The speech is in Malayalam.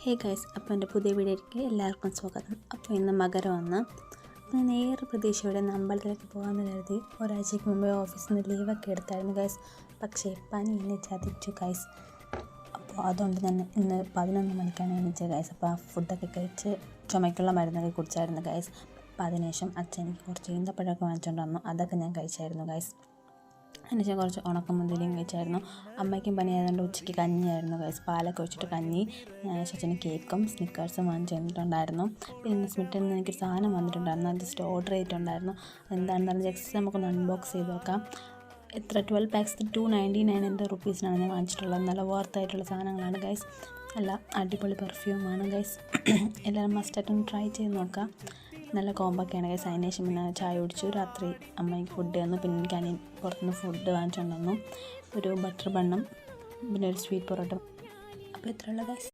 ഹേ ഗൈസ്, അപ്പോൾ എൻ്റെ പുതിയ വീഡിയോയിലേക്ക് എല്ലാവർക്കും സ്വാഗതം. അപ്പോൾ ഇന്ന് മകരമാണ്. അപ്പോൾ നേരെ പ്രതീക്ഷയോടെ അമ്പലത്തിലേക്ക് പോകാമെന്ന് കരുതി ഒരാഴ്ചയ്ക്ക് മുമ്പേ ഓഫീസിൽ നിന്ന് ലീവൊക്കെ എടുത്തായിരുന്നു ഗൈസ്. പക്ഷേ പനി എന്നെ ചതിച്ചു ഗൈസ്. അപ്പോൾ അതുകൊണ്ട് തന്നെ ഇന്ന് 11 മണിക്കാണ് എണീച്ചത് ഗൈസ്. അപ്പോൾ ആ ഫുഡൊക്കെ കഴിച്ച് ചുമയ്ക്കുള്ള മരുന്നൊക്കെ കുടിച്ചായിരുന്നു ഗൈസ്. അപ്പോൾ അതിനുശേഷം അച്ഛൻ എനിക്ക് കുറച്ച് ഈന്തപ്പഴമൊക്കെ വാങ്ങിച്ചുകൊണ്ട് വന്നു. അതൊക്കെ ഞാൻ കഴിച്ചായിരുന്നു ഗൈസ്. അതിനുശേഷം കുറച്ച് ഉണക്കമുന്തിരിയും കഴിച്ചായിരുന്നു. അമ്മയ്ക്കും പനിയായതുകൊണ്ട് ഉച്ചയ്ക്ക് കഞ്ഞിയായിരുന്നു ഗൈസ്. പാലൊക്കെ ഒഴിച്ചിട്ട് കഞ്ഞി. അച്ഛന് കേക്കും സ്നിക്കേഴ്സും വാങ്ങിച്ചു തന്നിട്ടുണ്ടായിരുന്നു. പിന്നെ സ്മിറ്റിൽ നിന്ന് എനിക്കൊരു സാധനം വന്നിട്ടുണ്ടായിരുന്നു. അത് ജസ്റ്റ് ഓർഡർ ചെയ്തിട്ടുണ്ടായിരുന്നു. എന്താണെന്ന് ജസ്റ്റ് നമുക്കൊന്ന് അൺബോക്സ് ചെയ്ത് നോക്കാം. എത്ര 12 പാക്സ് 299 എന്തോ റുപ്പീസിനാണ് ഞാൻ വാങ്ങിച്ചിട്ടുള്ളത്. നല്ല വർത്തായിട്ടുള്ള സാധനങ്ങളാണ് ഗൈസ്. നല്ല അടിപൊളി പെർഫ്യൂമാണ് ഗൈസ്. എല്ലാവരും മസ്റ്റായിട്ടൊന്ന് ട്രൈ ചെയ്ത് നോക്കാം. നല്ല കോമ്പൊക്കെയാണ് ഗൈസ്. അതിന് ശേഷം പിന്നെ ചായ കുടിച്ചു. രാത്രി അമ്മയ്ക്ക് ഫുഡ് തന്നു. പിന്നെ എനിക്ക് പുറത്തുനിന്ന് ഫുഡ് വാങ്ങിച്ചുകൊണ്ട് വന്നു. ഒരു ബട്ടർ ബണ്ണും പിന്നെ ഒരു സ്വീറ്റ് പൊറോട്ട. അപ്പോൾ ഇത്രയുള്ള ഗൈസ്.